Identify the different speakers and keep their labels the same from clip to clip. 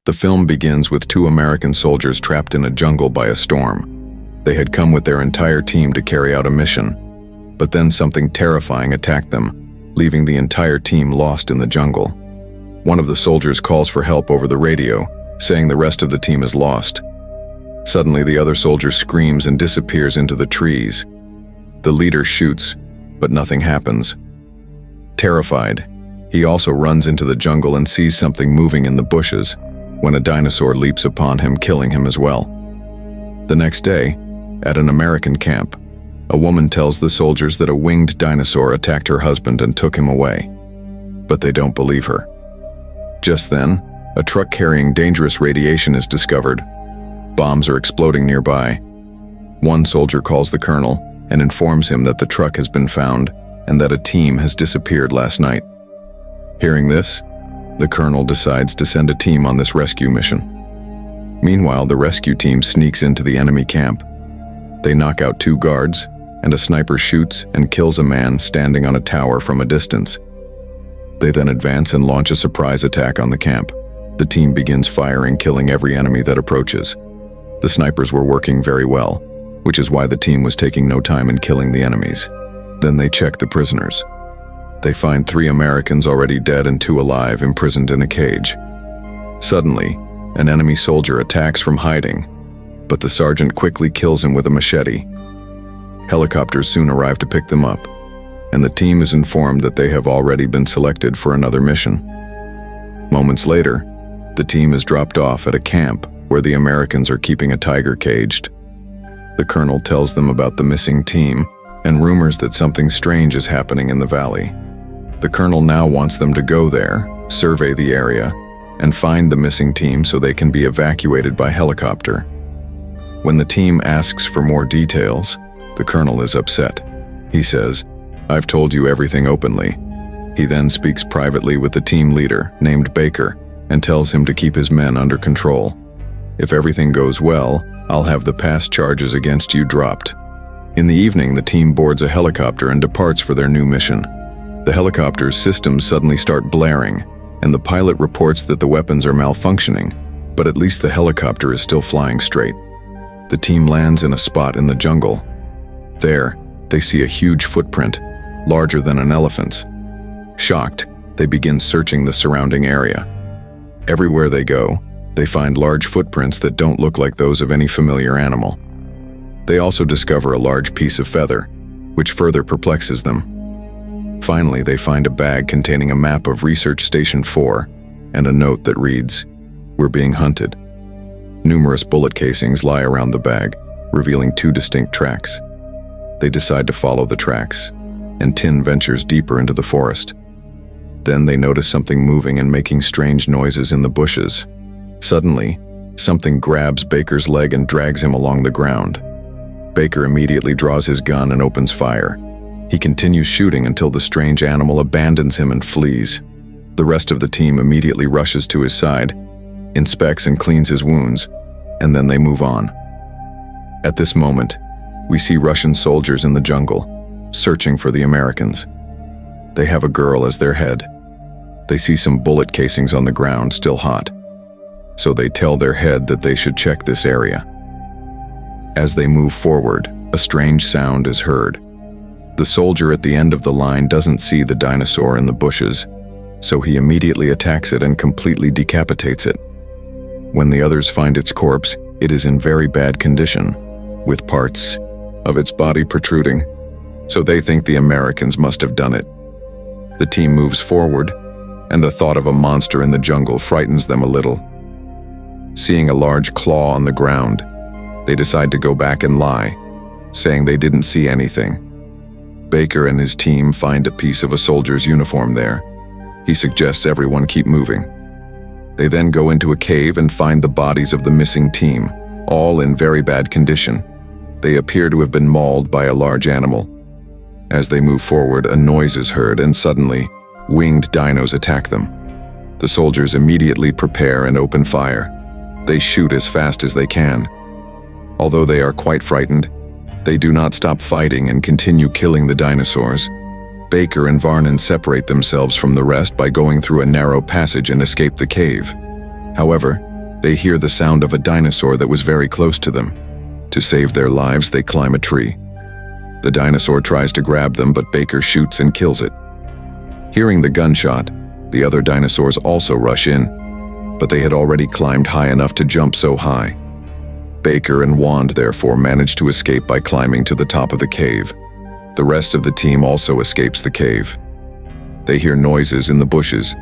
Speaker 1: The film begins with two American soldiers trapped in a jungle by a storm. They had come with their entire team to carry out a mission, but then something terrifying attacked them, leaving the entire team lost in the jungle. One of the soldiers calls for help over the radio, saying the rest of the team is lost. Suddenly, the other soldier screams and disappears into the trees. The leader shoots, but nothing happens. Terrified, he also runs into the jungle and sees something moving in the bushes when a dinosaur leaps upon him, killing him as well. The next day, at an American camp, a woman tells the soldiers that a winged dinosaur attacked her husband and took him away, but they don't believe her. Just then, a truck carrying dangerous radiation is discovered. Bombs are exploding nearby. One soldier calls the colonel and informs him that the truck has been found and that a team has disappeared last night. Hearing this, the colonel decides to send a team on this rescue mission. Meanwhile, the rescue team sneaks into the enemy camp. They knock out two guards, and a sniper shoots and kills a man standing on a tower from a distance. They then advance and launch a surprise attack on the camp. The team begins firing, killing every enemy that approaches. The snipers were working very well, which is why the team was taking no time in killing the enemies. Then they check the prisoners. They find 3 Americans already dead and 2 alive, imprisoned in a cage. Suddenly, an enemy soldier attacks from hiding, but the sergeant quickly kills him with a machete. Helicopters soon arrive to pick them up, and the team is informed that they have already been selected for another mission. Moments later, the team is dropped off at a camp where the Americans are keeping a tiger caged. The colonel tells them about the missing team and rumors that something strange is happening in the valley. The colonel now wants them to go there, survey the area, and find the missing team so they can be evacuated by helicopter. When the team asks for more details, the colonel is upset. He says, "I've told you everything openly." He then speaks privately with the team leader, named Baker, and tells him to keep his men under control. "If everything goes well, I'll have the past charges against you dropped." In the evening, the team boards a helicopter and departs for their new mission. The helicopter's systems suddenly start blaring, and the pilot reports that the weapons are malfunctioning, but at least the helicopter is still flying straight. The team lands in a spot in the jungle. There, they see a huge footprint, larger than an elephant's. Shocked, they begin searching the surrounding area. Everywhere they go, they find large footprints that don't look like those of any familiar animal. They also discover a large piece of feather, which further perplexes them. Finally, they find a bag containing a map of Research Station 4 and a note that reads, "We're being hunted." Numerous bullet casings lie around the bag, revealing 2 distinct tracks. They decide to follow the tracks, and Tin ventures deeper into the forest. Then they notice something moving and making strange noises in the bushes. Suddenly, something grabs Baker's leg and drags him along the ground. Baker immediately draws his gun and opens fire. He continues shooting until the strange animal abandons him and flees. The rest of the team immediately rushes to his side, inspects and cleans his wounds, and then they move on. At this moment, we see Russian soldiers in the jungle, searching for the Americans. They have a girl as their head. They see some bullet casings on the ground, still hot. So they tell their head that they should check this area. As they move forward, a strange sound is heard. The soldier at the end of the line doesn't see the dinosaur in the bushes, so he immediately attacks it and completely decapitates it. When the others find its corpse, it is in very bad condition, with parts of its body protruding, so they think the Americans must have done it. The team moves forward, and the thought of a monster in the jungle frightens them a little. Seeing a large claw on the ground, they decide to go back and lie, saying they didn't see anything. Baker and his team find a piece of a soldier's uniform there. He suggests everyone keep moving. They then go into a cave and find the bodies of the missing team, all in very bad condition. They appear to have been mauled by a large animal. As they move forward, a noise is heard, and suddenly, winged dinos attack them. The soldiers immediately prepare and open fire. They shoot as fast as they can. Although they are quite frightened, they do not stop fighting and continue killing the dinosaurs. Baker and Varnon separate themselves from the rest by going through a narrow passage and escape the cave. However, They hear the sound of a dinosaur that was very close to them. To save their lives, they climb a tree. The dinosaur tries to grab them, but Baker shoots and kills it. Hearing the gunshot, the other dinosaurs also rush in, but they had already climbed high enough to jump so high. Baker and Wand therefore manage to escape by climbing to the top of the cave. The rest of the team also escapes the cave. They hear noises in the bushes,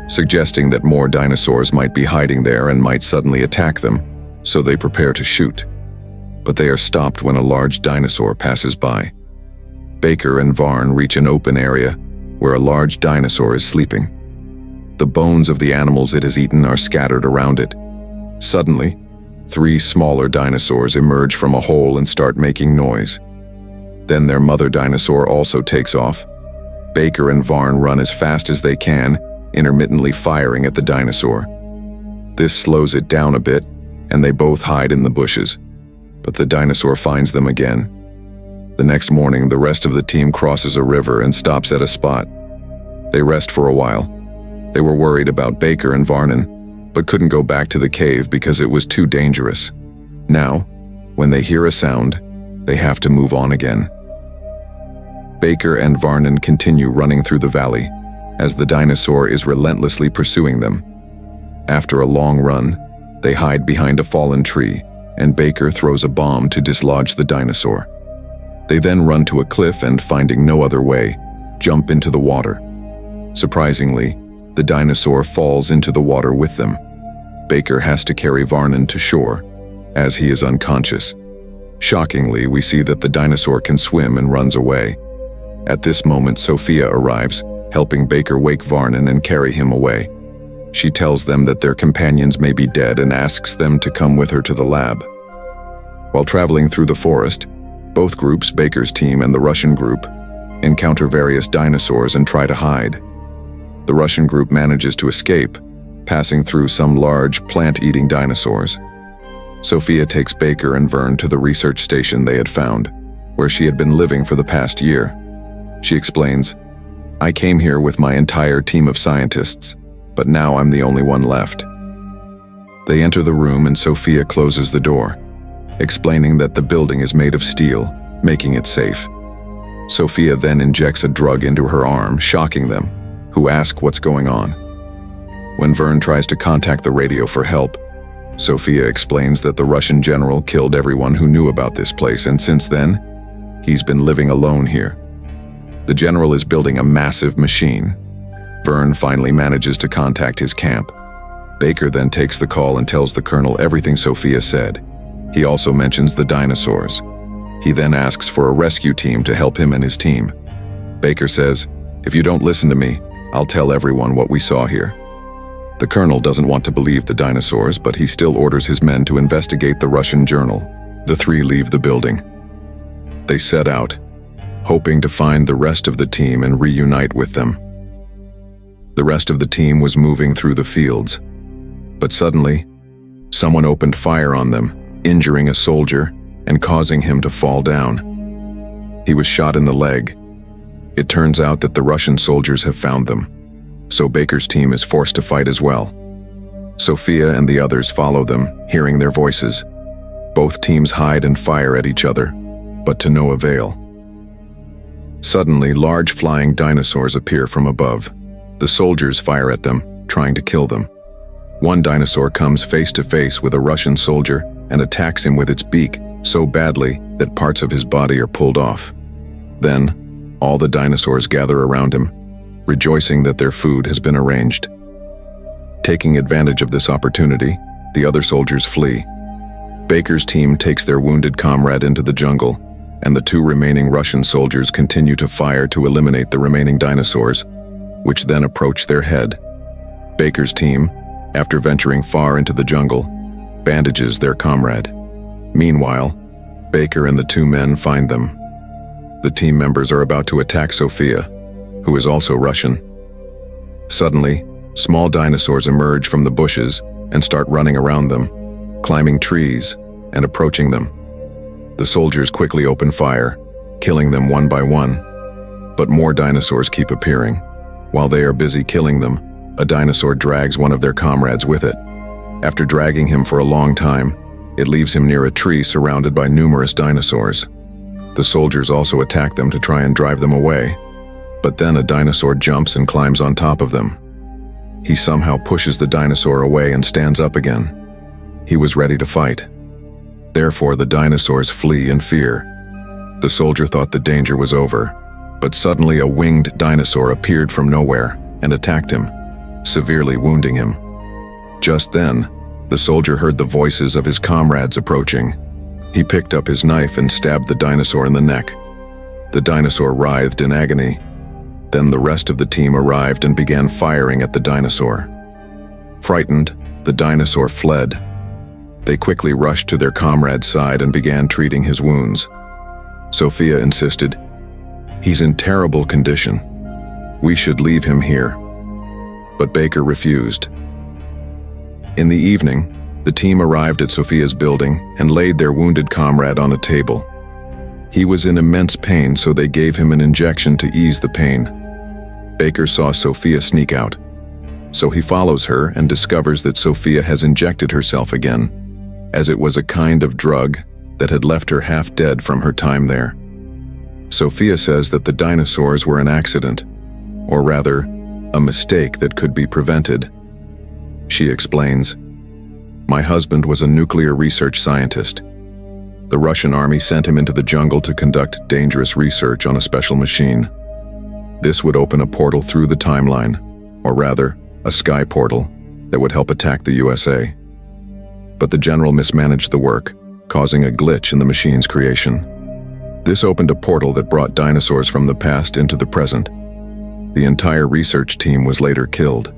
Speaker 1: suggesting that more dinosaurs might be hiding there and might suddenly attack them, so they prepare to shoot. But they are stopped when a large dinosaur passes by. Baker and Varn reach an open area where a large dinosaur is sleeping. The bones of the animals it has eaten are scattered around it. Suddenly, 3 smaller dinosaurs emerge from a hole and start making noise. Then their mother dinosaur also takes off. Baker and Varn run as fast as they can, intermittently firing at the dinosaur. This slows it down a bit, and they both hide in the bushes. But the dinosaur finds them again. The next morning, the rest of the team crosses a river and stops at a spot. They rest for a while. They were worried about Baker and Varnon, but couldn't go back to the cave because it was too dangerous. Now, when they hear a sound, they have to move on again. Baker and Varnon continue running through the valley, as the dinosaur is relentlessly pursuing them. After a long run, they hide behind a fallen tree, and Baker throws a bomb to dislodge the dinosaur. They then run to a cliff and, finding no other way, jump into the water. Surprisingly, the dinosaur falls into the water with them. Baker has to carry Varnon to shore, as he is unconscious. Shockingly, we see that the dinosaur can swim and runs away. At this moment, Sophia arrives, helping Baker wake Varnon and carry him away. She tells them that their companions may be dead and asks them to come with her to the lab. While traveling through the forest, both groups, Baker's team and the Russian group, encounter various dinosaurs and try to hide. The Russian group manages to escape, passing through some large plant-eating dinosaurs. Sophia takes Baker and Vern to the research station they had found, where she had been living for the past year. She explains, "I came here with my entire team of scientists, but now I'm the only one left." They enter the room and Sophia closes the door, explaining that the building is made of steel, making it safe. Sophia then injects a drug into her arm, shocking them, who ask what's going on. When Vern tries to contact the radio for help, Sophia explains that the Russian general killed everyone who knew about this place, and since then, he's been living alone here. The general is building a massive machine. Vern finally manages to contact his camp. Baker then takes the call and tells the colonel everything Sophia said. He also mentions the dinosaurs. He then asks for a rescue team to help him and his team. Baker says, "If you don't listen to me, I'll tell everyone what we saw here." The colonel doesn't want to believe the dinosaurs, but he still orders his men to investigate the Russian journal. The 3 leave the building. They set out, hoping to find the rest of the team and reunite with them. The rest of the team was moving through the fields, but suddenly, someone opened fire on them, injuring a soldier and causing him to fall down. He was shot in the leg. It turns out that the Russian soldiers have found them, so Baker's team is forced to fight as well. Sophia and the others follow them, hearing their voices. Both teams hide and fire at each other, but to no avail. Suddenly, large flying dinosaurs appear from above. The soldiers fire at them, trying to kill them. One dinosaur comes face to face with a Russian soldier and attacks him with its beak so badly that parts of his body are pulled off. Then, all the dinosaurs gather around him, rejoicing that their food has been arranged. Taking advantage of this opportunity, the other soldiers flee. Baker's team takes their wounded comrade into the jungle, and the 2 remaining Russian soldiers continue to fire to eliminate the remaining dinosaurs, which then approach their head. Baker's team, after venturing far into the jungle, bandages their comrade. Meanwhile, Baker and the 2 men find them. The team members are about to attack Sophia, who is also Russian. Suddenly, small dinosaurs emerge from the bushes and start running around them, climbing trees and approaching them. The soldiers quickly open fire, killing them one by one. But more dinosaurs keep appearing. While they are busy killing them, a dinosaur drags one of their comrades with it. After dragging him for a long time, it leaves him near a tree surrounded by numerous dinosaurs. The soldiers also attack them to try and drive them away, but then a dinosaur jumps and climbs on top of them. He somehow pushes the dinosaur away and stands up again. He was ready to fight. Therefore, the dinosaurs flee in fear. The soldier thought the danger was over, but suddenly a winged dinosaur appeared from nowhere and attacked him, severely wounding him. Just then, the soldier heard the voices of his comrades approaching. He picked up his knife and stabbed the dinosaur in the neck. The dinosaur writhed in agony. Then the rest of the team arrived and began firing at the dinosaur. Frightened, the dinosaur fled. They quickly rushed to their comrade's side and began treating his wounds. Sophia insisted, "He's in terrible condition. We should leave him here." But Baker refused. In the evening, the team arrived at Sophia's building and laid their wounded comrade on a table. He was in immense pain, so they gave him an injection to ease the pain. Baker saw Sophia sneak out, so he follows her and discovers that Sophia has injected herself again, as it was a kind of drug that had left her half dead from her time there. Sophia says that the dinosaurs were an accident, or rather, a mistake that could be prevented. She explains, "My husband was a nuclear research scientist. The Russian army sent him into the jungle to conduct dangerous research on a special machine. This would open a portal through the timeline, or rather, a sky portal that would help attack the USA. But the general mismanaged the work, causing a glitch in the machine's creation. This opened a portal that brought dinosaurs from the past into the present. The entire research team was later killed.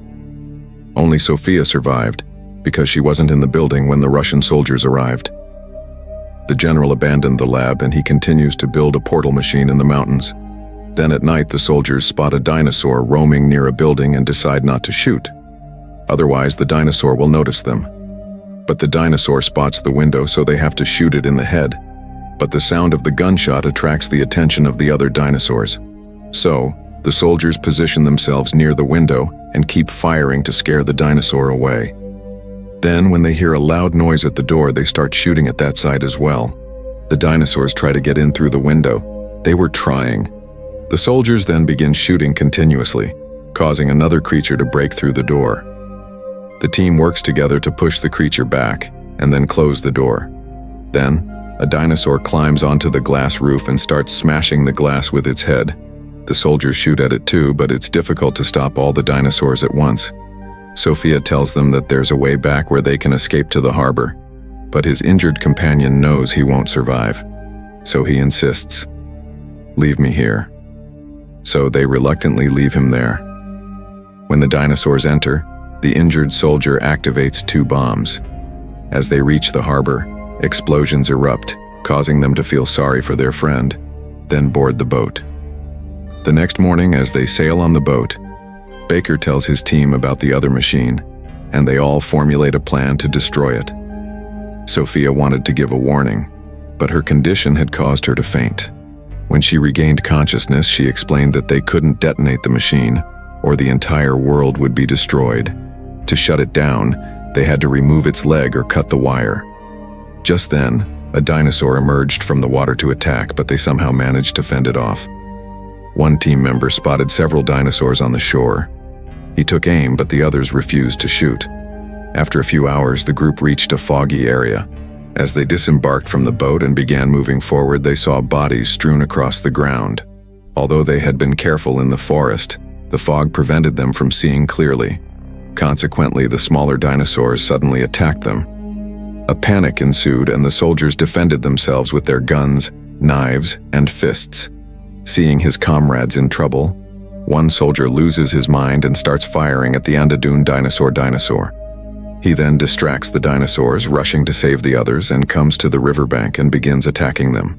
Speaker 1: Only Sophia survived, because she wasn't in the building when the Russian soldiers arrived. The general abandoned the lab and he continues to build a portal machine in the mountains. Then at night the soldiers spot a dinosaur roaming near a building and decide not to shoot. Otherwise the dinosaur will notice them. But the dinosaur spots the window, so they have to shoot it in the head. But the sound of the gunshot attracts the attention of the other dinosaurs. So, the soldiers position themselves near the window and keep firing to scare the dinosaur away. Then, when they hear a loud noise at the door, they start shooting at that side as well. The dinosaurs try to get in through the window. They were trying. The soldiers then begin shooting continuously, causing another creature to break through the door. The team works together to push the creature back and then close the door. Then, a dinosaur climbs onto the glass roof and starts smashing the glass with its head. The soldiers shoot at it too, but it's difficult to stop all the dinosaurs at once. Sophia tells them that there's a way back where they can escape to the harbor, but his injured companion knows he won't survive. So he insists, "Leave me here." So they reluctantly leave him there. When the dinosaurs enter, the injured soldier activates 2 bombs. As they reach the harbor, explosions erupt, causing them to feel sorry for their friend, then board the boat. The next morning, as they sail on the boat, Baker tells his team about the other machine, and they all formulate a plan to destroy it. Sophia wanted to give a warning, but her condition had caused her to faint. When she regained consciousness, she explained that they couldn't detonate the machine, or the entire world would be destroyed. To shut it down, they had to remove its leg or cut the wire. Just then, a dinosaur emerged from the water to attack, but they somehow managed to fend it off. One team member spotted several dinosaurs on the shore. He took aim, but the others refused to shoot. After a few hours, the group reached a foggy area. As they disembarked from the boat and began moving forward, they saw bodies strewn across the ground. Although they had been careful in the forest, the fog prevented them from seeing clearly. Consequently, the smaller dinosaurs suddenly attacked them. A panic ensued, and the soldiers defended themselves with their guns, knives, and fists. Seeing his comrades in trouble, one soldier loses his mind and starts firing at the Andadune dinosaur. He then distracts the dinosaurs, rushing to save the others, and comes to the riverbank and begins attacking them.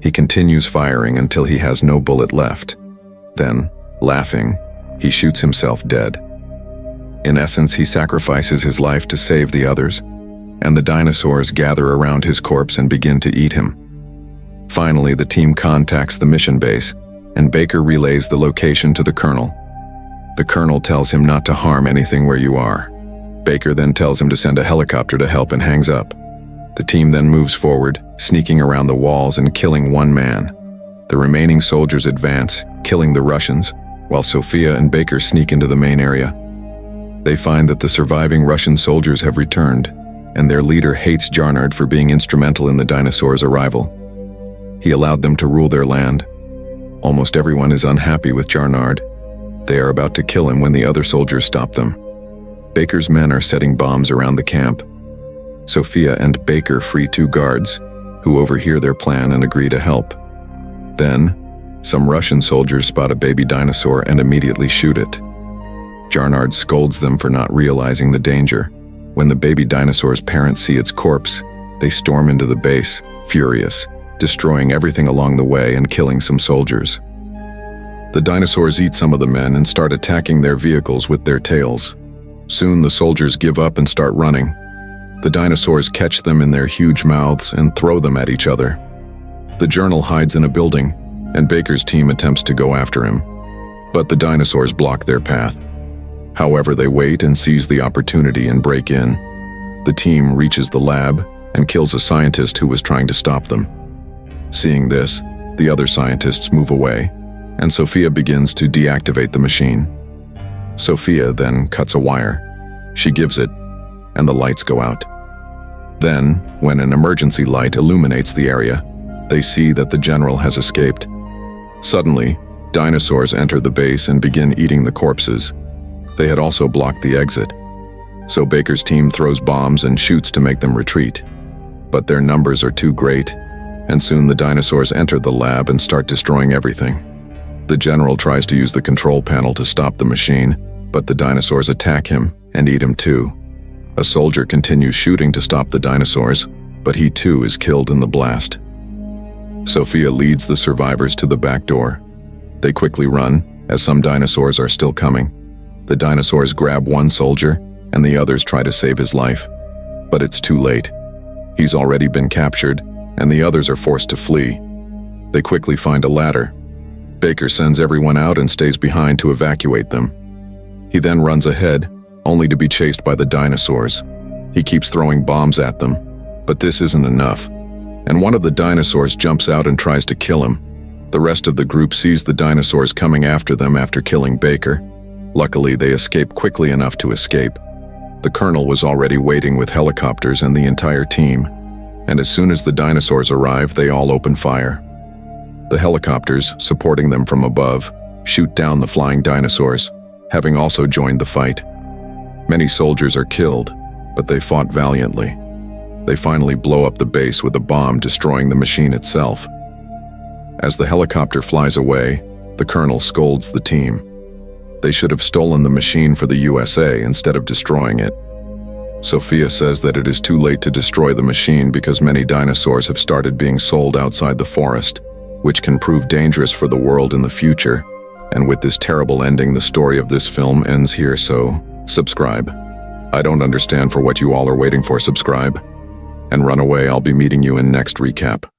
Speaker 1: He continues firing until he has no bullet left. Then, laughing, he shoots himself dead. In essence, he sacrifices his life to save the others, and the dinosaurs gather around his corpse and begin to eat him. Finally, the team contacts the mission base, and Baker relays the location to the colonel. The colonel tells him not to harm anything where you are. Baker then tells him to send a helicopter to help and hangs up. The team then moves forward, sneaking around the walls and killing one man. The remaining soldiers advance, killing the Russians, while Sophia and Baker sneak into the main area. They find that the surviving Russian soldiers have returned, and their leader hates Jarnard for being instrumental in the dinosaurs' arrival. He allowed them to rule their land. Almost everyone is unhappy with Jarnard. They are about to kill him when the other soldiers stop them. Baker's men are setting bombs around the camp. Sophia and Baker free 2 guards, who overhear their plan and agree to help. Then, some Russian soldiers spot a baby dinosaur and immediately shoot it. Jarnard scolds them for not realizing the danger. When the baby dinosaur's parents see its corpse, they storm into the base, furious, destroying everything along the way and killing some soldiers. The dinosaurs eat some of the men and start attacking their vehicles with their tails. Soon the soldiers give up and start running. The dinosaurs catch them in their huge mouths and throw them at each other. The journal hides in a building, and Baker's team attempts to go after him. But the dinosaurs block their path. However, they wait and seize the opportunity and break in. The team reaches the lab and kills a scientist who was trying to stop them. Seeing this, the other scientists move away, and Sophia begins to deactivate the machine. Sophia then cuts a wire. She gives it, and the lights go out. Then, when an emergency light illuminates the area, they see that the general has escaped. Suddenly, dinosaurs enter the base and begin eating the corpses. They had also blocked the exit. So Baker's team throws bombs and shoots to make them retreat. But their numbers are too great, and soon the dinosaurs enter the lab and start destroying everything. The general tries to use the control panel to stop the machine, but the dinosaurs attack him and eat him too. A soldier continues shooting to stop the dinosaurs, but he too is killed in the blast. Sophia leads the survivors to the back door. They quickly run, as some dinosaurs are still coming. The dinosaurs grab one soldier, and the others try to save his life. But it's too late. He's already been captured, and the others are forced to flee. They quickly find a ladder. Baker sends everyone out and stays behind to evacuate them. He then runs ahead, only to be chased by the dinosaurs. He keeps throwing bombs at them, but this isn't enough, and one of the dinosaurs jumps out and tries to kill him. The rest of the group sees the dinosaurs coming after them after killing Baker. Luckily, they escape quickly enough to escape. The colonel was already waiting with helicopters and the entire team, and as soon as the dinosaurs arrive, they all open fire. The helicopters, supporting them from above, shoot down the flying dinosaurs, having also joined the fight. Many soldiers are killed, but they fought valiantly. They finally blow up the base with a bomb, destroying the machine itself. As the helicopter flies away, the colonel scolds the team. They should have stolen the machine for the USA instead of destroying it. Sophia says that it is too late to destroy the machine because many dinosaurs have started being sold outside the forest, which can prove dangerous for the world in the future. And with this terrible ending, the story of this film ends here, so subscribe. I don't understand for what you all are waiting for. Subscribe and run away. I'll be meeting you in next recap.